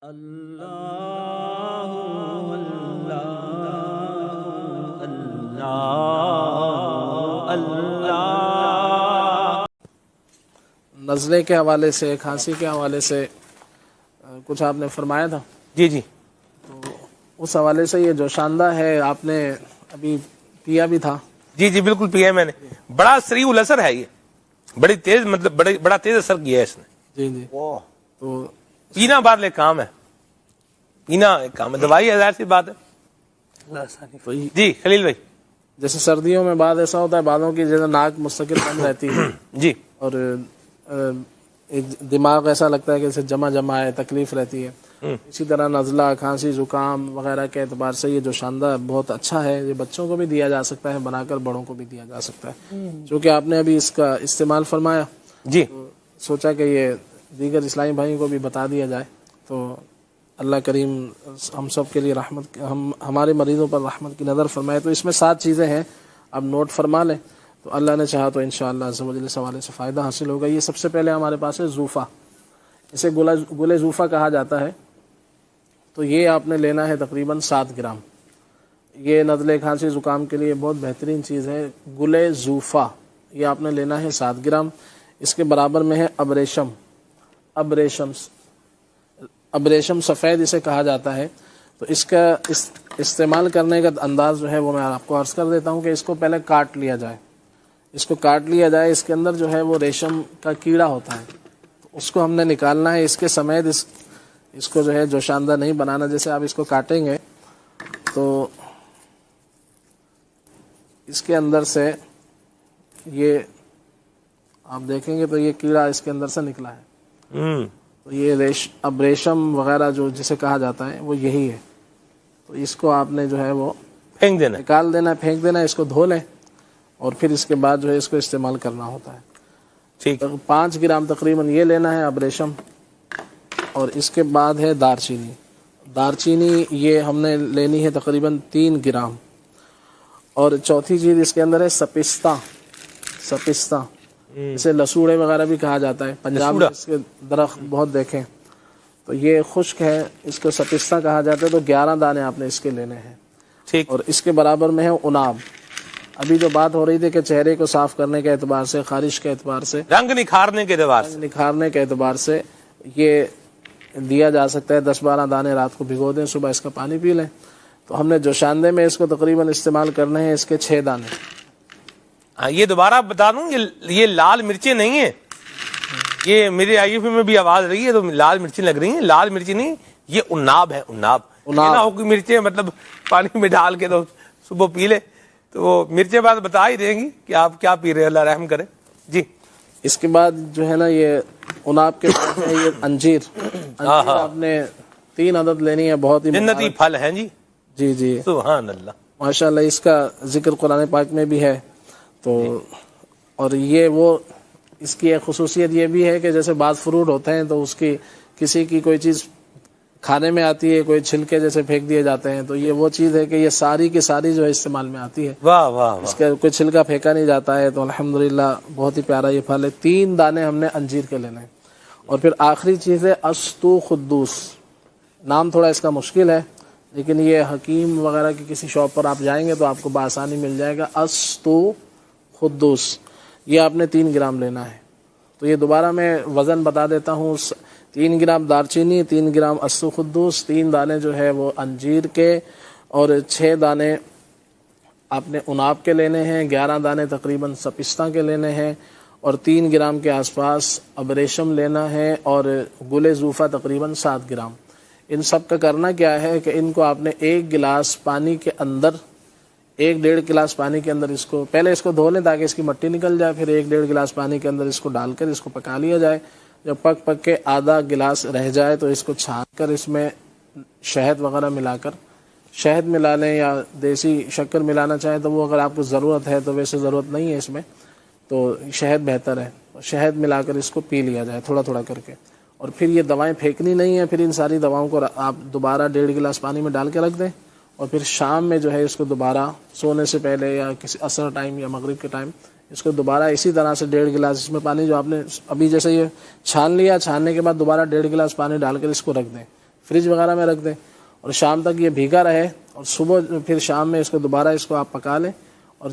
اللہ اللہ اللہ اللہ۔ نزلے کے حوالے سے، کھانسی کے حوالے سے کچھ آپ نے فرمایا تھا؟ جی جی، تو اس حوالے سے یہ جو شاندہ ہے آپ نے ابھی پیا بھی تھا؟ جی جی بالکل پیا ہے میں نے، بڑا سریع الاثر ہے یہ، بڑی تیز، مطلب بڑا تیز اثر کیا ہے اس نے۔ جی جی، تو پینا بعد لے کام ہے، پینا ایک کام ہے، دوائی ہے، ظاہر سی بات ہے۔ تو یہ جی خلیل بھائی، جیسے سردیوں میں بعد ایسا ہوتا ہے، بعدوں کی جیسے ناک مستقل بند رہتی ہے جی اور ایک دماغ ایسا لگتا ہے کہ اسے جمع ہے، تکلیف رہتی ہے، اسی طرح نزلہ، کھانسی، زکام وغیرہ کے اعتبار سے یہ جو شاندہ بہت اچھا ہے، یہ بچوں کو بھی دیا جا سکتا ہے، بنا کر بڑوں کو بھی دیا جا سکتا ہے۔ چونکہ آپ نے ابھی اس کا استعمال فرمایا جی، تو سوچا کہ یہ دیگر اسلامی بھائیوں کو بھی بتا دیا جائے، تو اللہ کریم ہم سب کے لیے رحمت، ہمارے مریضوں پر رحمت کی نظر فرمائے۔ تو اس میں 7 چیزیں ہیں، اب نوٹ فرما لیں، تو اللہ نے چاہا تو انشاءاللہ عز و جل اس حوالے سے فائدہ حاصل ہوگا۔ یہ سب سے پہلے ہمارے پاس ہے زوفہ، اسے گل زوفہ کہا جاتا ہے۔ تو یہ آپ نے لینا ہے تقریباً 7 گرام۔ یہ نزلے، کھانسی، زکام کے لیے بہت بہترین چیز ہے گل زوفہ، یہ آپ نے لینا ہے 7 گرام۔ اس کے برابر میں ہے ابریشم سفید اسے کہا جاتا ہے۔ تو اس کا استعمال کرنے کا انداز جو ہے وہ میں آپ کو عرض کر دیتا ہوں کہ اس کو پہلے کاٹ لیا جائے، اس کے اندر جو ہے وہ ریشم کا کیڑا ہوتا ہے، تو اس کو ہم نے نکالنا ہے۔ اس کے سمیت اس کو جو ہے جو شاندہ نہیں بنانا۔ جیسے آپ اس کو کاٹیں گے تو اس کے اندر سے یہ آپ دیکھیں گے تو یہ کیڑا اس کے اندر سے نکلا ہے۔ تو یہ ریشم وغیرہ جو جسے کہا جاتا ہے وہ یہی ہے۔ تو اس کو آپ نے جو ہے وہ پھینک دینا، نکال دینا، پھینک دینا، اس کو دھو لیں اور پھر اس کے بعد جو ہے اس کو استعمال کرنا ہوتا ہے۔ ٹھیک، 5 گرام تقریباً یہ لینا ہے ابریشم، اور اس کے بعد ہے دارچینی یہ ہم نے لینی ہے تقریباً 3 گرام۔ اور چوتھی چیز اس کے اندر ہے سپستہ، اسے لسوڑے وغیرہ بھی کہا جاتا ہے، پنجاب میں اس کے درخت بہت دیکھیں، تو یہ خشک ہے، اس کو سپستہ کہا جاتا ہے۔ تو 11 دانے آپ نے اس کے لینے ہیں۔ ٹھیک، اور اس کے برابر میں ہے عناب۔ ابھی جو بات ہو رہی تھی کہ چہرے کو صاف کرنے کے اعتبار سے، خارش کے اعتبار سے، رنگ نکھارنے کے اعتبار سے، نکھارنے کے اعتبار سے یہ دیا جا سکتا ہے۔ 10-12 دانے رات کو بھگو دیں، صبح اس کا پانی پی لیں۔ تو ہم نے جو شاندے میں اس کو تقریباً استعمال کرنے ہیں، اس کے 6 دانے۔ یہ دوبارہ بتا دوں، یہ لال مرچیں نہیں ہیں، یہ میرے آئی ایف میں بھی آواز رہی ہے تو لال مرچیں لگ رہی ہیں، لال مرچیں نہیں، یہ عناب ہے، عناب نہ ہو کہ مرچیں مطلب پانی میں ڈال کے تو صبح پی لے، تو وہ مرچیں بعد بتا ہی دیں گی کہ آپ کیا پی رہے ہیں، اللہ رحم کرے۔ جی، اس کے بعد جو ہے نا یہ عناب کے بعد ہے یہ انجیر آپ نے 3 عدد لینی ہے، بہت ہی جنتی پھل ہیں جی، جی جی سبحان اللہ، ماشاءاللہ۔ اس کا ذکر قرآن پاک میں بھی ہے۔ تو اور یہ وہ اس کی ایک خصوصیت یہ بھی ہے کہ جیسے بعض فروٹ ہوتے ہیں تو اس کی کسی کی کوئی چیز کھانے میں آتی ہے، کوئی چھلکے جیسے پھینک دیے جاتے ہیں، تو یہ وہ چیز ہے کہ یہ ساری کی ساری جو ہے استعمال میں آتی ہے، واہ واہ اس کا کوئی چھلکا پھینکا نہیں جاتا ہے۔ تو الحمدللہ بہت ہی پیارا یہ پھل ہے۔ 3 دانے ہم نے انجیر کے لینے ہیں۔ اور پھر آخری چیز ہے استو خدوس، نام تھوڑا اس کا مشکل ہے، لیکن یہ حکیم وغیرہ کی کسی شاپ پر آپ جائیں گے تو آپ کو بآسانی مل جائے گا۔ استو خدوس یہ آپ نے 3 گرام لینا ہے۔ تو یہ دوبارہ میں وزن بتا دیتا ہوں، 3 گرام دارچینی، 3 گرام استو خدوس، 3 دانے جو ہے وہ انجیر کے، اور 6 دانے آپ نے عناب کے لینے ہیں، 11 دانے تقریباً سپستہ کے لینے ہیں، اور 3 گرام کے آس پاس ابریشم لینا ہے، اور گل زوفہ تقریباً 7 گرام۔ ان سب کا کرنا کیا ہے کہ ان کو آپ نے 1 گلاس پانی کے اندر، 1-1.5 گلاس پانی کے اندر اس کو پہلے اس کو دھو لیں تاکہ اس کی مٹی نکل جائے، پھر 1-1.5 گلاس پانی کے اندر اس کو ڈال کر اس کو پکا لیا جائے۔ جب پک کے آدھا گلاس رہ جائے تو اس کو چھان کر اس میں شہد وغیرہ ملا کر، شہد ملا لیں یا دیسی شکر ملانا چاہیں تو وہ اگر آپ کو ضرورت ہے، تو ویسے ضرورت نہیں ہے اس میں، تو شہد بہتر ہے، شہد ملا کر اس کو پی لیا جائے تھوڑا تھوڑا کر کے۔ اور پھر یہ دوائیں پھینکنی نہیں ہیں، پھر ان ساری دواؤں کو آپ دوبارہ 1.5 گلاس پانی میں ڈال کے رکھ دیں، اور پھر شام میں جو ہے اس کو دوبارہ سونے سے پہلے یا کسی عصر ٹائم یا مغرب کے ٹائم اس کو دوبارہ اسی طرح سے 1.5 گلاس اس میں پانی جو آپ نے ابھی جیسے یہ چھان لیا، چھاننے کے بعد دوبارہ 1.5 گلاس پانی ڈال کر اس کو رکھ دیں۔ فریج وغیرہ میں رکھ دیں اور شام تک یہ بھیگا رہے, اور صبح پھر شام میں اس کو دوبارہ اس کو آپ پکا لیں, اور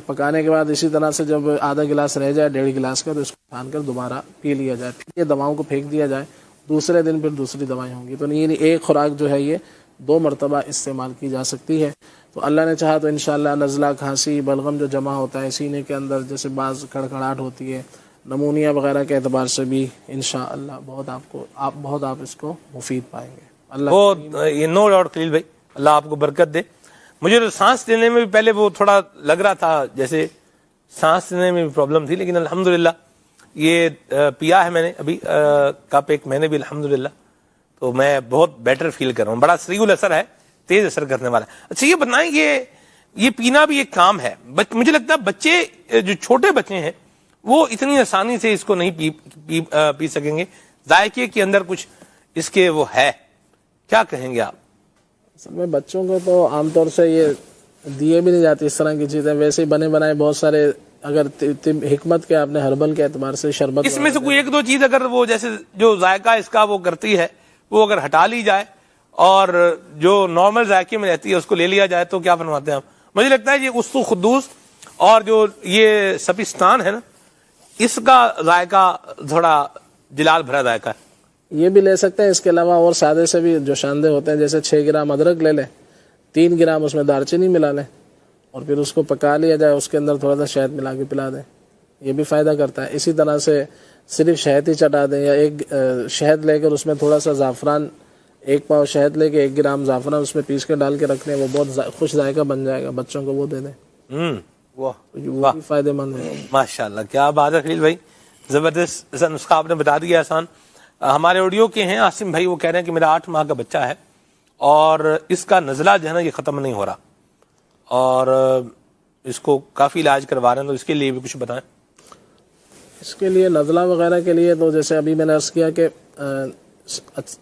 پکانے کے بعد اسی طرح سے جب آدھا گلاس رہ جائے 1.5 گلاس کا, تو اس کو چھان کر دوبارہ پی لیا جائے. پھر یہ دواؤں کو پھینک دیا جائے, دوسرے دن پھر دوسری دوائیں ہوں گی. تو یہ ایک خوراک جو ہے یہ 2 مرتبہ استعمال کی جا سکتی ہے. تو اللہ نے چاہا تو انشاءاللہ نزلہ, کھانسی, بلغم جو جمع ہوتا ہے سینے کے اندر, جیسے بعض کڑکڑاہٹ ہوتی ہے, نمونیا وغیرہ کے اعتبار سے بھی انشاءاللہ بہت آپ اس کو مفید پائیں گے. اللہ یہ نو ڈاؤٹ خلیل بھائی, اللہ آپ کو برکت دے. مجھے تو سانس لینے میں بھی پہلے وہ تھوڑا لگ رہا تھا جیسے سانس لینے میں بھی پرابلم تھی, لیکن الحمدللہ یہ پیا ہے میں نے ابھی کپ 1 مہینے بھی الحمدللہ, تو میں بہت بیٹر فیل کر رہا ہوں. بڑا سریع الاثر ہے, تیز اثر کرنے والا ہے. اچھا یہ بتائیں, یہ پینا بھی ایک کام ہے. مجھے لگتا ہے بچے جو چھوٹے بچے ہیں وہ اتنی آسانی سے اس کو نہیں پی سکیں گے. ذائقے کے اندر کچھ اس کے وہ ہے, کیا کہیں گے آپ؟ اصل میں بچوں کو تو عام طور سے یہ دیے بھی نہیں جاتی اس طرح کی چیزیں. ویسے ہی بنے بنائے بہت سارے, اگر حکمت کے آپ نے ہربل کے اعتبار سے شربت, اس میں سے کوئی 1-2 چیز اگر وہ جیسے جو ذائقہ اس کا وہ کرتی ہے وہ اگر ہٹا لی جائے اور جو نارمل ذائقے میں رہتی ہے اس کو لے لیا جائے, تو کیا فرماتے ہیں آپ؟ مجھے لگتا ہے یہ استو خدوس اور جو یہ سپستان ہے نا, اس کا ذائقہ تھوڑا جلال بھرا ذائقہ ہے. یہ بھی لے سکتے ہیں. اس کے علاوہ اور سادے سے بھی جو شاندے ہوتے ہیں, جیسے 6 گرام ادرک لے لیں, 3 گرام اس میں دار چینی ملا لیں, اور پھر اس کو پکا لیا جائے, اس کے اندر تھوڑا سا شہد ملا کے پلا دیں, یہ بھی فائدہ کرتا ہے. اسی طرح سے صرف شہد ہی چٹا دیں, یا ایک شہد لے کر اس میں تھوڑا سا زعفران, 1 پاؤ شہد لے کے 1 گرام زعفران اس میں پیس کے ڈال کے رکھ لیں, وہ بہت خوش ذائقہ بن جائے گا. بچوں کو وہ دے دیں, وہ بھی فائدہ مند ہے. ماشاءاللہ, کیا بات ہے خلیل بھائی, زبردست نسخہ آپ نے بتا دیا آسان. ہمارے آڈیو کے ہیں عاصم بھائی, وہ کہہ رہے ہیں کہ میرا 8 ماہ کا بچہ ہے اور اس کا نزلہ جو ہے نا یہ ختم نہیں ہو رہا, اور اس کو کافی علاج کروا رہے ہیں, تو اس کے لیے بھی کچھ بتائیں. اس کے لیے نزلہ وغیرہ کے لیے تو جیسے ابھی میں نے عرض کیا کہ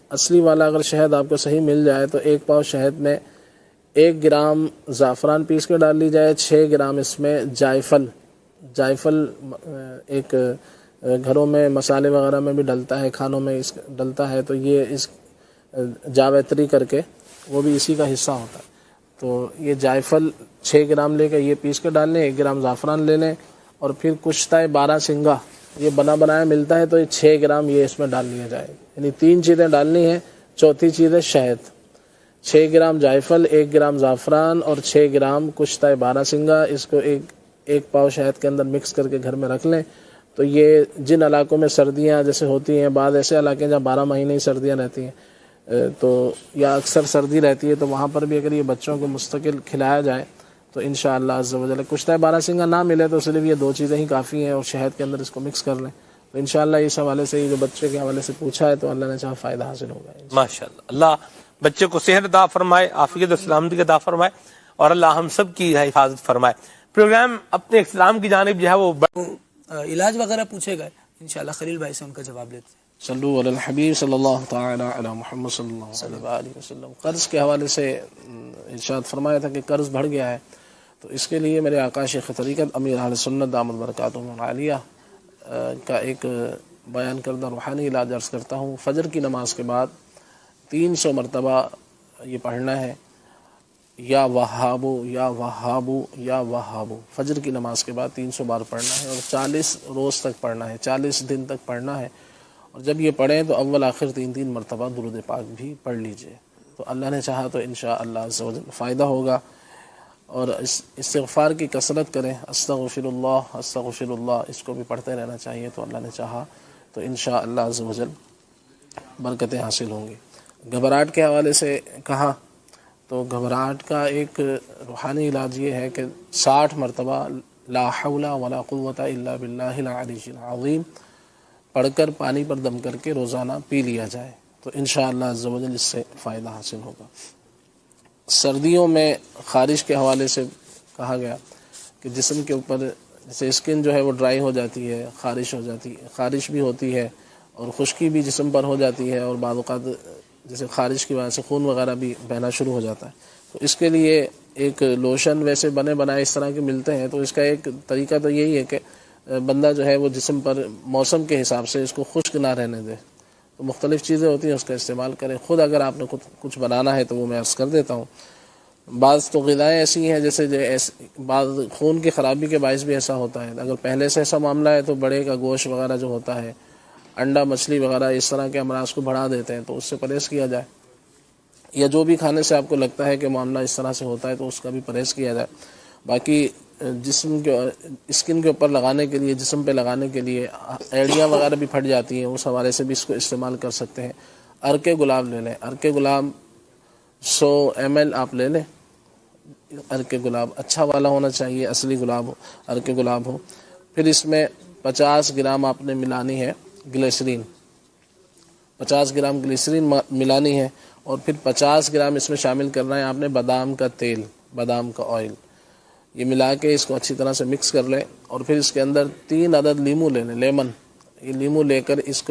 اصلی والا اگر شہد آپ کو صحیح مل جائے تو 1 پاؤ شہد میں 1 گرام زعفران پیس کے ڈال لی جائے, 6 گرام اس میں جائفل ایک گھروں میں مسالے وغیرہ میں بھی ڈلتا ہے, کھانوں میں ڈلتا ہے, تو یہ اس جاویتری کر کے وہ بھی اسی کا حصہ ہوتا ہے. تو یہ جائفل 6 گرام لے کے یہ پیس کے ڈال لیں, 1 گرام زعفران لے لیں, اور پھر کشتہ 12 سنگا یہ بنا بنایا ملتا ہے, تو یہ 6 گرام یہ اس میں ڈال لیا جائے. یعنی 3 چیزیں ڈالنی ہیں, چوتھی چیز ہے شہد. 6 گرام جائفل, 1 گرام زعفران اور 6 گرام کشتہ 12 سنگا, اس کو ایک پاؤ شہد کے اندر مکس کر کے گھر میں رکھ لیں. تو یہ جن علاقوں میں سردیاں جیسے ہوتی ہیں, بعض ایسے علاقے جہاں 12 مہینے ہی سردیاں رہتی ہیں, تو یا اکثر سردی رہتی ہے, تو وہاں پر بھی اگر یہ بچوں کو مستقل کھلایا جائے تو انشاءاللہ عز و جل کشتہ 12 سنگا نہ ملے تو صرف یہ 2 چیزیں ہی کافی ہیں, اور شہد کے اندر اس کو مکس کر لیں. تو انشاءاللہ اس حوالے سے یہ جو بچے کے حوالے سے پوچھا ہے تو اللہ نے چاہا فائدہ حاصل ہوگا. ماشاءاللہ, اللہ بچے کو صحت عطا فرمائے, عافیت و سلامتی عطا فرمائے, اور اللہ ہم سب کی حفاظت فرمائے. پروگرام اپنے اختتام کی جانب جو ہے وہ علاج وغیرہ پوچھے گئے, انشاءاللہ خلیل بھائی سے ان کا جواب لیتے ہیں. صلو علی الحبیب صلی اللہ تعالی علی محمد صلی اللہ علیہ وسلم. قرض کے حوالے سے ارشاد فرمایا تھا کہ قرض بڑھ گیا ہے, تو اس کے لیے میرے آقا شیخ طریقت امیر اہل سنت دامت برکاتہم العالیہ کا ایک بیان کردہ روحانی علاج عرض کرتا ہوں. فجر کی نماز کے بعد 300 مرتبہ یہ پڑھنا ہے, یا وہابو یا وہابو یا وہابو. فجر کی نماز کے بعد 300 بار پڑھنا ہے, اور 40 روز تک پڑھنا ہے, 40 دن تک پڑھنا ہے. اور جب یہ پڑھیں تو اول آخر 3 مرتبہ درود پاک بھی پڑھ لیجئے, تو اللہ نے چاہا تو انشاءاللہ عز و جل فائدہ ہوگا. اور استغفار کی کثرت کریں, استغفر اللہ, اس کو بھی پڑھتے رہنا چاہیے, تو اللہ نے چاہا تو انشاءاللہ عز و جل برکتیں حاصل ہوں گی. گھبراہٹ کے حوالے سے کہا, تو گھبراہٹ کا ایک روحانی علاج یہ ہے کہ 60 مرتبہ لا حول ولا قوت الا باللہ العلی العظیم پڑھ کر پانی پر دم کر کے روزانہ پی لیا جائے, تو انشاءاللہ عز و جل اس سے فائدہ حاصل ہوگا. سردیوں میں خارش کے حوالے سے کہا گیا کہ جسم کے اوپر جیسے اسکن جو ہے وہ ڈرائی ہو جاتی ہے, خارش بھی ہوتی ہے, اور خشکی بھی جسم پر ہو جاتی ہے, اور بعض اوقات جیسے خارش کی وجہ سے خون وغیرہ بھی بہنا شروع ہو جاتا ہے. تو اس کے لیے ایک لوشن ویسے بنے بنائے اس طرح کے ملتے ہیں, تو اس کا ایک طریقہ تو یہی ہے کہ بندہ جو ہے وہ جسم پر موسم کے حساب سے اس کو خشک نہ رہنے دے, تو مختلف چیزیں ہوتی ہیں، اس کا استعمال کریں. خود اگر آپ نے کچھ بنانا ہے تو وہ میں عرض کر دیتا ہوں. بعض تو غذائیں ایسی ہیں جیسے بعض خون کی خرابی کے باعث بھی ایسا ہوتا ہے. اگر پہلے سے ایسا معاملہ ہے تو بڑے کا گوشت وغیرہ جو ہوتا ہے، انڈا مچھلی وغیرہ اس طرح کے امراض کو بڑھا دیتے ہیں، تو اس سے پرہیز کیا جائے. یا جو بھی کھانے سے آپ کو لگتا ہے کہ معاملہ اس طرح سے ہوتا ہے تو اس کا بھی پرہیز کیا جائے. باقی جسم کے اسکن کے اوپر لگانے کے لیے، جسم پہ لگانے کے لیے ایڑیاں وغیرہ بھی پھٹ جاتی ہیں، اس حوالے سے بھی اس کو استعمال کر سکتے ہیں. عرق گلاب لے لیں. عرق گلاب 100 ml آپ لے لیں. عرق گلاب اچھا والا ہونا چاہیے، اصلی گلاب ہو، عرق گلاب ہو. پھر اس میں 50 گرام آپ نے ملانی ہے گلیسرین، 50 گرام گلیسرین ملانی ہے. اور پھر 50 گرام اس میں شامل کرنا ہے آپ نے بادام کا تیل، بادام کا آئل. یہ ملا کے اس کو اچھی طرح سے مکس کر لیں. اور پھر اس کے اندر 3 عدد لیمو لے لیں، لیمن. یہ لیمو لے کر اس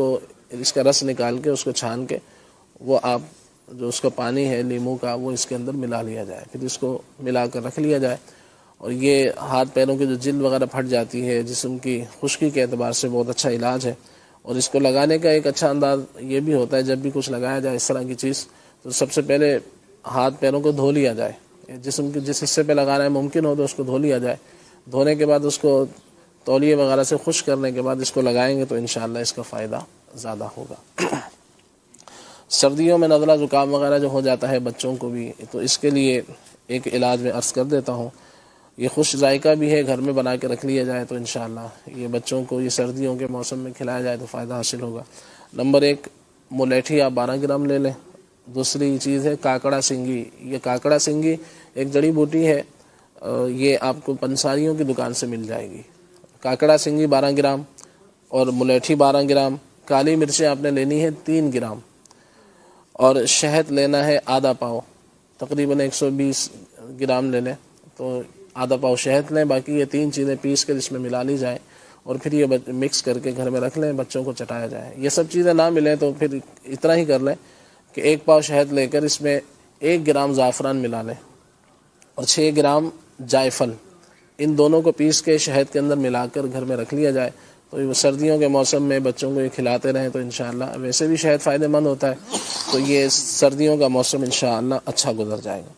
کا رس نکال کے اس کو چھان کے وہ آپ جو اس کا پانی ہے لیمو کا وہ اس کے اندر ملا لیا جائے. پھر اس کو ملا کر رکھ لیا جائے. اور یہ ہاتھ پیروں کی جو جلد وغیرہ پھٹ جاتی ہے، جسم کی خشکی کے اعتبار سے بہت اچھا علاج ہے. اور اس کو لگانے کا ایک اچھا انداز یہ بھی ہوتا ہے، جب بھی کچھ لگایا جائے اس طرح کی چیز تو سب سے پہلے ہاتھ پیروں کو دھو لیا جائے. جسم کے جس حصے پہ لگانا ہے ممکن ہو تو اس کو دھو لیا جائے. دھونے کے بعد اس کو تولیے وغیرہ سے خشک کرنے کے بعد اس کو لگائیں گے تو انشاءاللہ اس کا فائدہ زیادہ ہوگا. سردیوں میں نزلہ زکام وغیرہ جو ہو جاتا ہے بچوں کو بھی، تو اس کے لیے ایک علاج میں عرض کر دیتا ہوں. یہ خوش ذائقہ بھی ہے، گھر میں بنا کے رکھ لیا جائے تو انشاءاللہ یہ بچوں کو یہ سردیوں کے موسم میں کھلایا جائے تو فائدہ حاصل ہوگا. نمبر 1 ملیٹھی آپ 12 گرام لے لیں. دوسری چیز ہے کاکڑا سنگی. یہ کاکڑا سنگی ایک جڑی بوٹی ہے، یہ آپ کو پنساریوں کی دکان سے مل جائے گی. کاکڑا سنگی 12 گرام اور ملیٹھی 12 گرام. کالی مرچیں آپ نے لینی ہے 3 گرام. اور شہد لینا ہے آدھا پاؤ، تقریباً 120 گرام لے لیں تو آدھا پاؤ شہد لیں. باقی یہ 3 چیزیں پیس کر اس میں ملا لی جائیں اور پھر یہ مکس کر کے گھر میں رکھ لیں، بچوں کو چٹایا جائے. یہ سب چیزیں نہ ملیں تو پھر اتنا ہی کر لیں کہ 1 پاؤ شہد لے کر اس میں 1 گرام زعفران ملا لیں اور 6 گرام جائفل. ان دونوں کو پیس کے شہد کے اندر ملا کر گھر میں رکھ لیا جائے تو یہ سردیوں کے موسم میں بچوں کو یہ کھلاتے رہیں تو انشاءاللہ ویسے بھی شہد فائدہ مند ہوتا ہے تو یہ سردیوں کا موسم انشاءاللہ اچھا گزر جائے گا.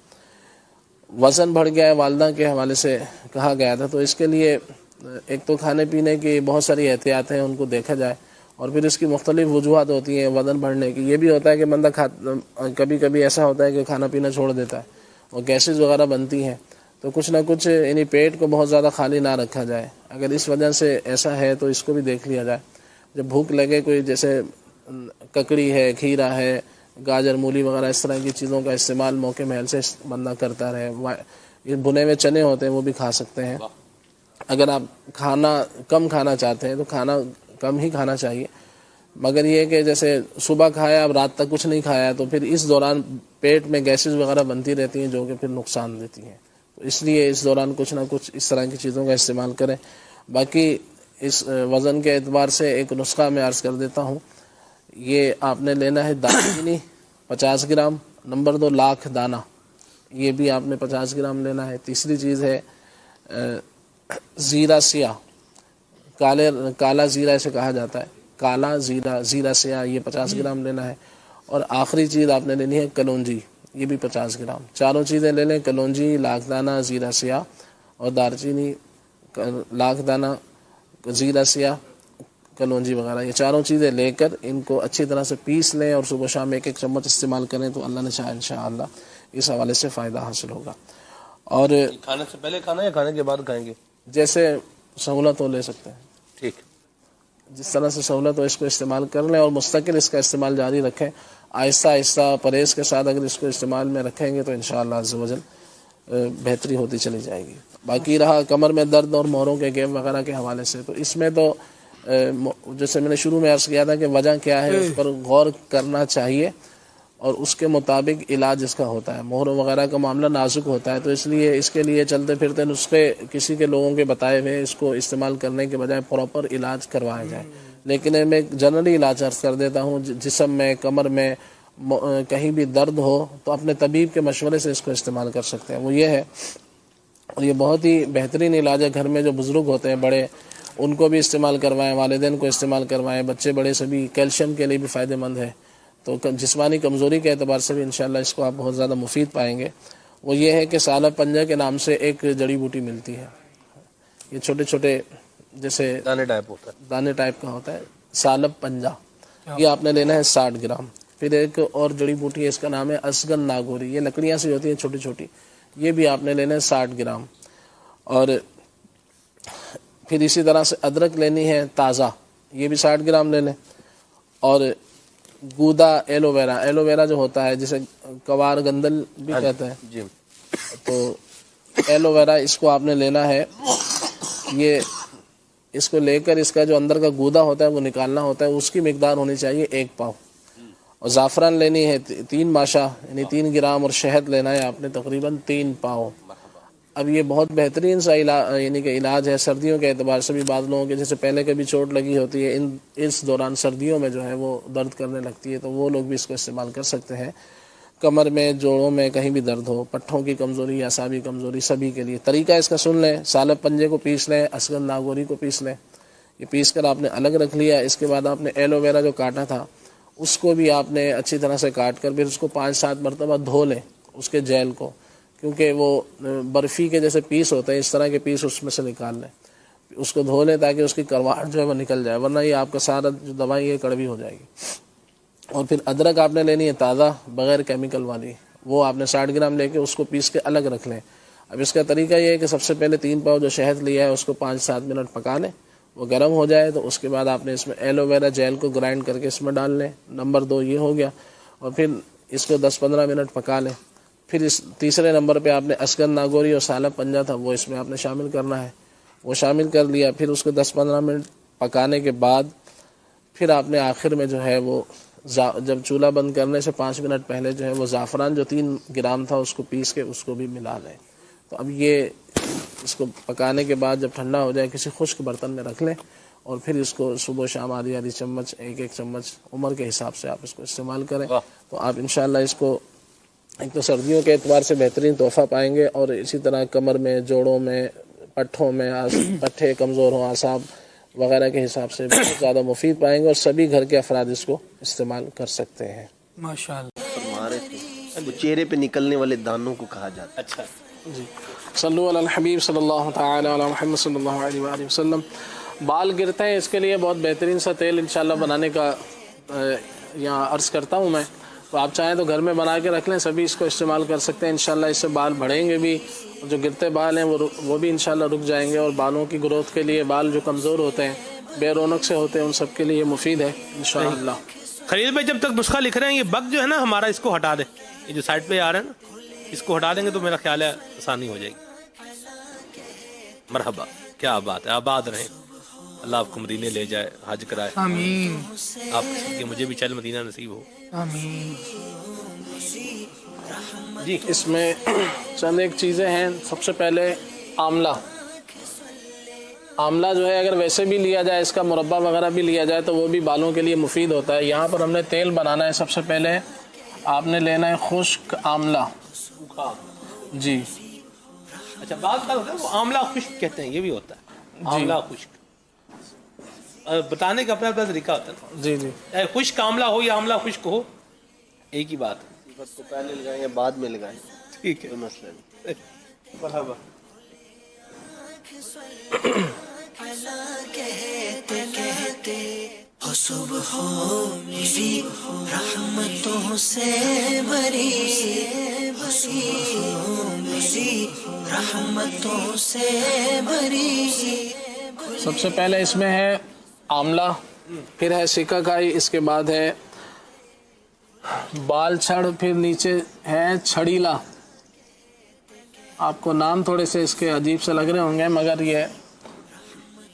وزن بڑھ گیا ہے، والدہ کے حوالے سے کہا گیا تھا، تو اس کے لیے ایک تو کھانے پینے کی بہت ساری احتیاط ہیں، ان کو دیکھا جائے. اور پھر اس کی مختلف وجوہات ہوتی ہیں وزن بڑھنے کی. یہ بھی ہوتا ہے کہ بندہ کبھی کبھی ایسا ہوتا ہے کہ کھانا پینا چھوڑ دیتا ہے اور گیسز وغیرہ بنتی ہیں، تو کچھ نہ کچھ یعنی پیٹ کو بہت زیادہ خالی نہ رکھا جائے. اگر اس وجہ سے ایسا ہے تو اس کو بھی دیکھ لیا جائے. جب بھوک لگے کوئی جیسے ککڑی ہے، کھیرا ہے، گاجر مولی وغیرہ اس طرح کی چیزوں کا استعمال موقع محل سے بندہ کرتا رہے. یہ بھنے ہوئے چنے ہوتے ہیں وہ بھی کھا سکتے ہیں. اگر آپ کھانا کم کھانا چاہتے ہیں تو کھانا کم ہی کھانا چاہیے، مگر یہ کہ جیسے صبح کھایا اب رات تک کچھ نہیں کھایا تو پھر اس دوران پیٹ میں گیسز وغیرہ بنتی رہتی ہیں جو کہ پھر نقصان دیتی ہیں. تو اس لیے اس دوران کچھ نہ کچھ اس طرح کی چیزوں کا استعمال کریں. باقی اس وزن کے اعتبار سے ایک نسخہ میں عرض کر دیتا ہوں. یہ آپ نے لینا ہے دال چینی 50 گرام. نمبر 2 لاکھ دانہ، یہ بھی آپ نے 50 گرام لینا ہے. تیسری چیز ہے زیرہ سیاہ، کالا زیرہ اسے کہا جاتا ہے، کالا زیرہ سیاہ، یہ 50 گرام لینا ہے. اور آخری چیز آپ نے لینی ہے کلونجی، یہ بھی 50 گرام. چاروں چیزیں لے لیں، کلونجی، لاکھ دانہ، زیرہ سیاہ اور دار چینی، لاکھ دانہ، زیرہ سیاہ، کلونجی وغیرہ. یہ چاروں چیزیں لے کر ان کو اچھی طرح سے پیس لیں اور صبح شام 1 چمچ استعمال کریں تو اللہ نے چاہا انشاءاللہ اس حوالے سے فائدہ حاصل ہوگا. اور کھانے سے پہلے کھانا یا کھانے کے بعد کھائیں گے؟ جیسے سہولت ہو لے سکتے ہیں، ٹھیک، جس طرح سے سہولت ہو اس کو استعمال کر لیں اور مستقل اس کا استعمال جاری رکھیں. آہستہ آہستہ پرہیز کے ساتھ اگر اس کو استعمال میں رکھیں گے تو انشاءاللہ عز و جل بہتری ہوتی چلی جائے گی. باقی رہا کمر میں درد اور مہروں کے گیپ وغیرہ کے حوالے سے، تو اس میں تو جیسے میں نے شروع میں عرض کیا تھا کہ وجہ کیا ہے اس پر غور کرنا چاہیے اور اس کے مطابق علاج اس کا ہوتا ہے. مہروں وغیرہ کا معاملہ نازک ہوتا ہے تو اس لیے اس کے لیے چلتے پھرتے نسخے کسی کے لوگوں کے بتائے ہوئے اس کو استعمال کرنے کے بجائے پراپر علاج کروایا جائے. لیکن میں جنرلی علاج عرض کر دیتا ہوں، جسم میں کمر میں کہیں بھی درد ہو تو اپنے طبیب کے مشورے سے اس کو استعمال کر سکتے ہیں. وہ یہ ہے، اور یہ بہت ہی بہترین علاج ہے. گھر میں جو بزرگ ہوتے ہیں بڑے، ان کو بھی استعمال کروائیں, والدین کو استعمال کروائیں, بچے بڑے سبھی. کیلشیم کے لیے بھی فائدہ مند ہے, تو جسمانی کمزوری کے اعتبار سے بھی انشاءاللہ اس کو آپ بہت زیادہ مفید پائیں گے. وہ یہ ہے کہ سالب پنجہ کے نام سے ایک جڑی بوٹی ملتی ہے. یہ چھوٹے چھوٹے جیسے دانے ٹائپ کا ہوتا ہے, سالب پنجہ. یہ آپ نے لینا ہے 60 گرام. پھر ایک اور جڑی بوٹی ہے, اس کا نام ہے اسگن ناگوری. یہ لکڑیاں سے ہوتی ہیں چھوٹی چھوٹی, یہ بھی آپ نے لینا ہے 60 گرام. اور پھر اسی طرح سے ادرک لینی ہے تازہ, یہ بھی 60 گرام لے لیں. اور گودا ایلو ویرا جو ہوتا ہے جسے کوار گندل بھی کہتے ہیں, تو ایلو ویرا اس کو آپ نے لینا ہے. یہ اس کو لے کر اس کا جو اندر کا گودا ہوتا ہے وہ نکالنا ہوتا ہے, اس کی مقدار ہونی چاہیے 1 پاؤ. اور زعفران لینی ہے 3 ماشا یعنی 3 گرام. اور شہد لینا ہے آپ نے تقریباً 3 پاؤ. اب یہ بہت بہترین سا یعنی کہ علاج ہے سردیوں کے اعتبار سے بھی. بعض لوگوں کے جیسے پہلے کبھی چوٹ لگی ہوتی ہے, اس دوران سردیوں میں جو ہے وہ درد کرنے لگتی ہے, تو وہ لوگ بھی اس کو استعمال کر سکتے ہیں. کمر میں, جوڑوں میں کہیں بھی درد ہو, پٹھوں کی کمزوری, اعصابی کمزوری, سبھی کے لیے. طریقہ اس کا سن لیں. سالب پنجے کو پیس لیں, اسگن ناگوری کو پیس لیں. یہ پیس کر آپ نے الگ رکھ لیا. اس کے بعد آپ نے ایلو ویرا جو کاٹا تھا اس کو بھی آپ نے اچھی طرح سے کاٹ کر پھر اس کو 5-7 مرتبہ دھو لیں, اس کے جیل کو, کیونکہ وہ برفی کے جیسے پیس ہوتے ہیں اس طرح کے پیس اس میں سے نکال لیں. اس کو دھو لیں تاکہ اس کی کرواہٹ جو ہے وہ نکل جائے, ورنہ یہ آپ کا سارا جو دوائی ہے کڑوی ہو جائے گی. اور پھر ادرک آپ نے لینی ہے تازہ بغیر کیمیکل والی, وہ آپ نے 60 گرام لے کے اس کو پیس کے الگ رکھ لیں. اب اس کا طریقہ یہ ہے کہ سب سے پہلے 3 پاؤ جو شہد لیا ہے اس کو 5-7 منٹ پکا لیں. وہ گرم ہو جائے تو اس کے بعد آپ نے اس میں ایلو ویرا جیل کو گرائنڈ کر کے اس میں ڈال لیں. نمبر 2 یہ ہو گیا. اور پھر اس کو 10-15 منٹ پکا لیں. پھر اس تیسرے نمبر پہ آپ نے اسگن ناگوری اور سالب پنجہ تھا وہ اس میں آپ نے شامل کرنا ہے. وہ شامل کر لیا. پھر اس کو 10-15 منٹ پکانے کے بعد پھر آپ نے آخر میں جو ہے وہ جب چولہا بند کرنے سے 5 منٹ پہلے جو ہے وہ زعفران جو 3 گرام تھا اس کو پیس کے اس کو بھی ملا لیں. تو اب یہ اس کو پکانے کے بعد جب ٹھنڈا ہو جائے کسی خشک برتن میں رکھ لیں, اور پھر اس کو صبح و شام آدھی چمچ 1-1 چمچ عمر کے حساب سے آپ اس کو استعمال کریں. تو آپ انشاءاللہ اس کو ایک تو سردیوں کے اعتبار سے بہترین تحفہ پائیں گے, اور اسی طرح کمر میں, جوڑوں میں, پٹھوں میں, پٹھے کمزور ہوں, اعصاب وغیرہ کے حساب سے بہت زیادہ مفید پائیں گے, اور سبھی گھر کے افراد اس کو استعمال کر سکتے ہیں. ماشاءاللہ. چہرے پہ نکلنے والے دانوں کو کہا جاتا ہے. اچھا جی, صلو علی الحبیب صلی اللہ تعالی علی محمد صلی اللہ علیہ وآلہ وسلم. بال گرتے ہیں, اس کے لیے بہت بہترین سا تیل انشاءاللہ بنانے کا یہاں عرض کرتا ہوں میں. تو آپ چاہیں تو گھر میں بنا کے رکھ لیں, سبھی اس کو استعمال کر سکتے ہیں. انشاءاللہ اس سے بال بڑھیں گے بھی, اور جو گرتے بال ہیں وہ بھی انشاءاللہ رک جائیں گے. اور بالوں کی گروتھ کے لیے, بال جو کمزور ہوتے ہیں, بے رونق سے ہوتے ہیں, ان سب کے لیے مفید ہے انشاءاللہ. خلیل بھائی جب تک نسخہ لکھ رہے ہیں یہ بگ جو ہے نا ہمارا, اس کو ہٹا دیں. یہ جو سائڈ پہ آ رہا ہے نا اس کو ہٹا دیں گے تو میرا خیال ہے آسانی ہو جائے گی. مرحبا, کیا بات ہے, آباد رہیں, اللہ آپ کو مدینے لے جائے, حج کرائے, آمین آپ مجھے بھی چل مدینہ نصیب ہو. آمین. جی اس میں چند ایک چیزیں ہیں. سب سے پہلے آملہ. آملہ جو ہے اگر ویسے بھی لیا جائے, اس کا مربع وغیرہ بھی لیا جائے تو وہ بھی بالوں کے لیے مفید ہوتا ہے. یہاں پر ہم نے تیل بنانا ہے. سب سے پہلے آپ نے لینا ہے خشک آملہ. جی اچھا, بات ہوتا ہے وہ آملہ خشک کہتے ہیں, یہ بھی ہوتا ہے آملہ خشک. بتانے کا اپنا اپنا طریقہ ہوتا ہے. جی جی, خشک آملہ ہو یا آملہ خشک ہو ایک ہی بات ہے. بس کو پہلے لگائیں یا بعد میں لگائیں, ٹھیک ہے, کوئی مسئلہ نہیں. مرحبا. صبح میری رحمتوں سے بری, میری رحمتوں سے بری. سب سے پہلے اس میں ہے آملہ, پھر ہے سکہ کائی, اس کے بعد ہے بال چھڑ, پھر نیچے ہے چھڑیلا. آپ کو نام تھوڑے سے اس کے عجیب سے لگ رہے ہوں گے مگر یہ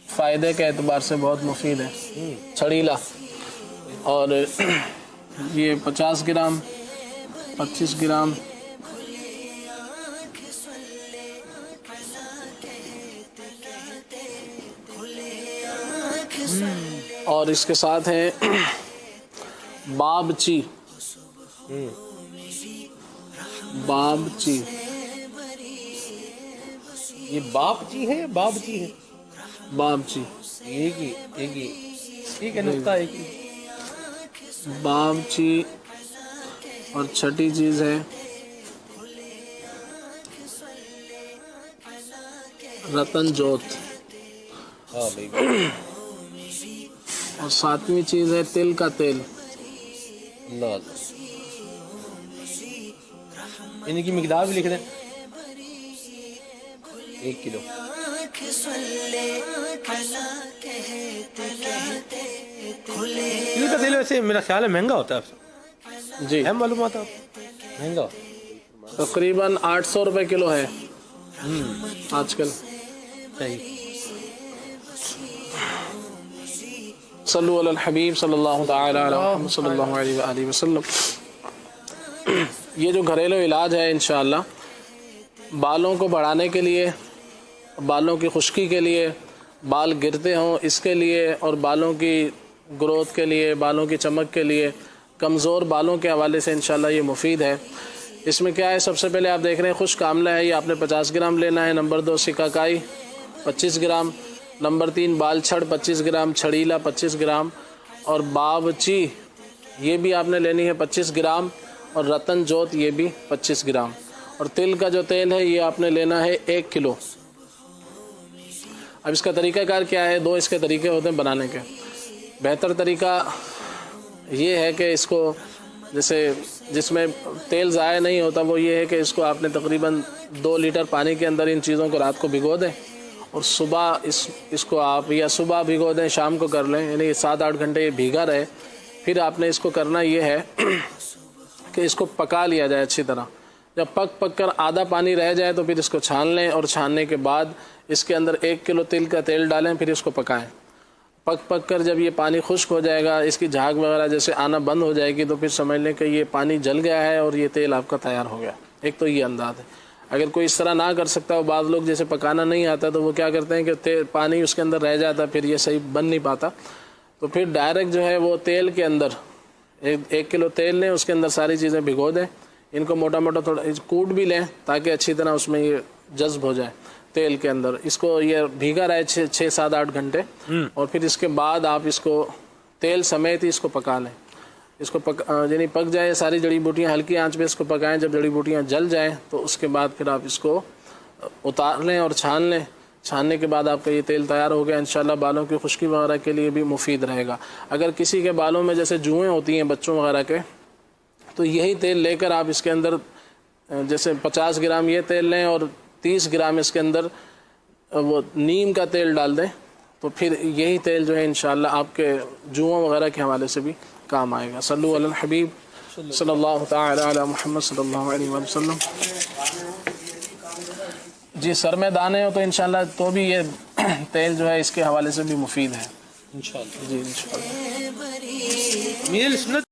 فائدے کے اعتبار سے بہت مفید ہے. چھڑیلا. اور یہ 50 گرام 25 گرام. اور اس کے ساتھ ہے بابچی. بابچی یہ باپ جی ہے یا باب جی ہے؟ بابچی. ایک ہی ٹھیک ہے نقطہ ایک ہی. بابچی اور چھٹی چیز ہے رتن جوت ہاں بھائی. اور ساتویں چیز ہے تل کا تیل. اللہ ان کی مقدار بھی لکھ دیں 1 کلو. تل کا تیل ویسے میرا خیال ہے مہنگا ہوتا ہے. جی ہے معلومات آپ مہنگا تقریباً 800 روپے کلو ہے آج کل. صحیح. صلو علی الحبیب صلی اللہ تعالی علی محمد صلی اللہ علیہ وآلہ وسلم. یہ جو گھریلو علاج ہے انشاءاللہ بالوں کو بڑھانے کے لیے، بالوں کی خشکی کے لیے، بال گرتے ہوں اس کے لیے، اور بالوں کی گروتھ کے لیے، بالوں کی چمک کے لیے، کمزور بالوں کے حوالے سے انشاءاللہ یہ مفید ہے. اس میں کیا ہے، سب سے پہلے آپ دیکھ رہے ہیں خشک آملہ ہے، یہ آپ نے 50 گرام لینا ہے. نمبر 2 سکہ کائی 25 گرام. نمبر 3 بال چھڑ 25 گرام، چھڑیلا 25 گرام، اور بابچی یہ بھی آپ نے لینی ہے 25 گرام، اور رتن جوت یہ بھی 25 گرام. اور تل کا جو تیل ہے یہ آپ نے لینا ہے 1 کلو. اب اس کا طریقہ کار کیا ہے، 2 اس کے طریقے ہوتے ہیں بنانے کے. بہتر طریقہ یہ ہے کہ اس کو جیسے جس میں تیل ضائع نہیں ہوتا وہ یہ ہے کہ اس کو آپ نے تقریباً 2 لیٹر پانی کے اندر ان چیزوں کو رات کو بھگو دیں، اور صبح اس کو آپ یا صبح بھگو دیں شام کو کر لیں، یعنی 7-8 گھنٹے یہ بھیگا رہے. پھر آپ نے اس کو کرنا یہ ہے کہ اس کو پکا لیا جائے اچھی طرح. جب پک کر آدھا پانی رہ جائے تو پھر اس کو چھان لیں، اور چھاننے کے بعد اس کے اندر 1 کلو تل کا تیل ڈالیں، پھر اس کو پکائیں. پک کر جب یہ پانی خشک ہو جائے گا، اس کی جھاگ وغیرہ جیسے آنا بند ہو جائے گی، تو پھر سمجھ لیں کہ یہ پانی جل گیا ہے اور یہ تیل آپ کا تیار ہو گیا. ایک تو یہ انداز ہے. اگر کوئی اس طرح نہ کر سکتا، وہ بعض لوگ جیسے پکانا نہیں آتا تو وہ کیا کرتے ہیں کہ پانی اس کے اندر رہ جاتا، پھر یہ صحیح بن نہیں پاتا. تو پھر ڈائریکٹ جو ہے وہ تیل کے اندر 1 کلو تیل لیں، اس کے اندر ساری چیزیں بھگو دیں. ان کو موٹا موٹا تھوڑا کوٹ بھی لیں تاکہ اچھی طرح اس میں یہ جذب ہو جائے تیل کے اندر. اس کو یہ بھیگا رہے 6-7-8 گھنٹے، اور پھر اس کے بعد آپ اس کو تیل سمیت ہی اس کو پکا لیں. اس کو یعنی پک جائے ساری جڑی بوٹیاں، ہلکی آنچ پہ اس کو پکائیں. جب جڑی بوٹیاں جل جائیں تو اس کے بعد پھر آپ اس کو اتار لیں اور چھان لیں. چھاننے کے بعد آپ کا یہ تیل تیار ہو گیا. انشاءاللہ بالوں کی خشکی وغیرہ کے لیے بھی مفید رہے گا. اگر کسی کے بالوں میں جیسے جوئیں ہوتی ہیں بچوں وغیرہ کے، تو یہی تیل لے کر آپ اس کے اندر جیسے 50 گرام یہ تیل لیں اور 30 گرام اس کے اندر وہ نیم کا تیل ڈال دیں، تو پھر یہی تیل جو ہے انشاءاللہ آپ کے جوؤں وغیرہ کے حوالے سے بھی کام آئے گا. صلو علی الحبیب صلی اللہ تعالی علی محمد صلی اللہ علیہ وسلم. جی سر میں دانے ہو تو انشاءاللہ تو بھی یہ تیل جو ہے اس کے حوالے سے بھی مفید ہے انشاءاللہ. جی انشاءاللہ. میرے سنت